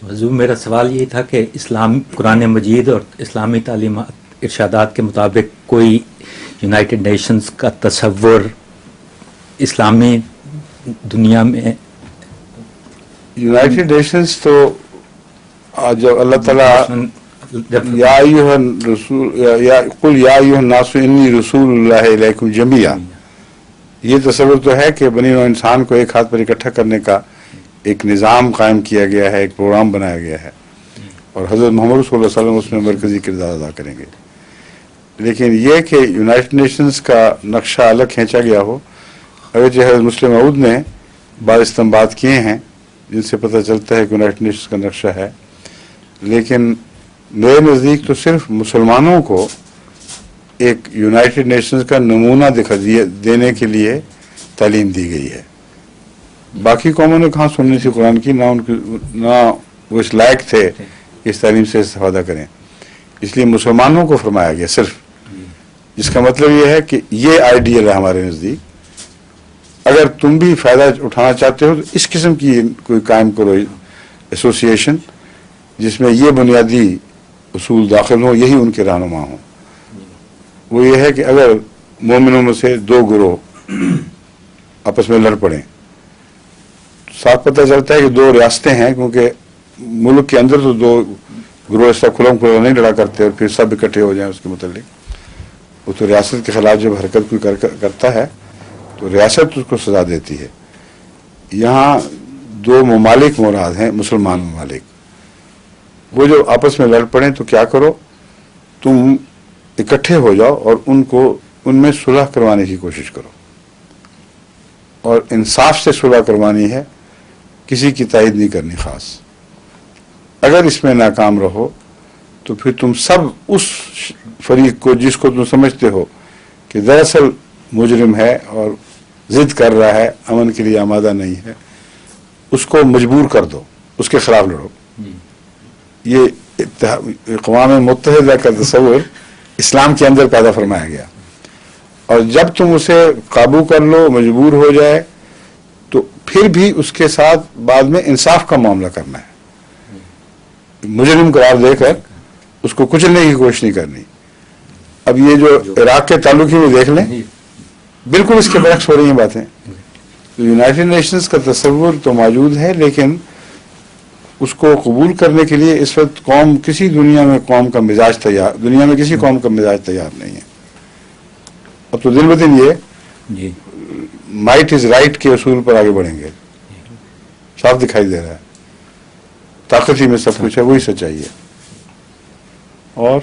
حضور میرا سوال یہ تھا کہ قرآن مجید اور اسلامی تعلیمات ارشادات کے مطابق کوئی یونائٹڈ نیشنز کا تصور اسلامی دنیا میں؟ یونائٹڈ نیشنز تو جب اللہ تعالیٰ یا ایھا الرسول قل یا ایھا الناس انی رسول اللہ الیکم جمیعا، یہ تصور تو ہے کہ بنی نوع انسان کو ایک ہاتھ پر اکٹھا کرنے کا ایک نظام قائم کیا گیا ہے، ایک پروگرام بنایا گیا ہے، اور حضرت محمد صلی اللہ علیہ وسلم اس میں مرکزی کردار ادا کریں گے. لیکن یہ کہ یونائٹڈ نیشنز کا نقشہ الگ کھینچا گیا ہو، اگرچہ حضرت مسلم موعود نے بعض استنباط کیے ہیں جن سے پتہ چلتا ہے کہ یونائٹڈ نیشنز کا نقشہ ہے، لیکن میرے نزدیک تو صرف مسلمانوں کو ایک یونائٹڈ نیشنز کا نمونہ دینے کے لیے تعلیم دی گئی ہے. باقی قوموں نے کہاں سننی تھی قرآن کی، نہ وہ اس لائق تھے اس تعلیم سے استفادہ کریں، اس لیے مسلمانوں کو فرمایا گیا صرف، جس کا مطلب یہ ہے کہ یہ آئیڈیل ہے ہمارے نزدیک. اگر تم بھی فائدہ اٹھانا چاہتے ہو تو اس قسم کی کوئی قائم کرو ایسوسی ایشن جس میں یہ بنیادی اصول داخل ہوں، یہی ان کے رہنما ہوں. وہ یہ ہے کہ اگر مومنوں میں سے دو گروہ آپس میں لڑ پڑیں، صاف پتہ چلتا ہے کہ دو ریاستیں ہیں، کیونکہ ملک کے اندر تو دو گروہ اس طرح کھلم کھلا نہیں لڑا کرتے اور پھر سب اکٹھے ہو جائیں اس کے متعلق. وہ تو ریاست کے خلاف جب حرکت کوئی کرتا ہے تو ریاست اس کو سزا دیتی ہے. یہاں دو ممالک مراد ہیں، مسلمان ممالک. وہ جو آپس میں لڑ پڑیں تو کیا کرو، تم اکٹھے ہو جاؤ اور ان میں صلح کروانے کی کوشش کرو، اور انصاف سے صلح کروانی ہے، کسی کی تائید نہیں کرنی خاص. اگر اس میں ناکام رہو تو پھر تم سب اس فریق کو جس کو تم سمجھتے ہو کہ دراصل مجرم ہے اور ضد کر رہا ہے، امن کے لیے آمادہ نہیں ہے، اس کو مجبور کر دو، اس کے خلاف لڑو. یہ اقوام متحدہ کا تصور اسلام کے اندر پیدا فرمایا گیا، اور جب تم اسے قابو کر لو، مجبور ہو جائے، تو پھر بھی اس کے ساتھ بعد میں انصاف کا معاملہ کرنا ہے. مجرم قرار دے کر اس کو کچلنے کی کوشش نہیں کرنی. اب یہ جو عراق کے تعلقی میں دیکھ لیں، بالکل اس کے برعکس ہو رہی ہیں باتیں. یونائٹڈ نیشنز کا تصور تو موجود ہے، لیکن اس کو قبول کرنے کے لیے اس وقت دنیا میں کسی قوم کا مزاج تیار نہیں ہے. اب تو دن بدن یہ مائٹ از رائٹ کے اصول پر آگے بڑھیں گے، صاف دکھائی دے رہا ہے. طاقت ہی میں سب کچھ ہے، وہی سچائی ہے. اور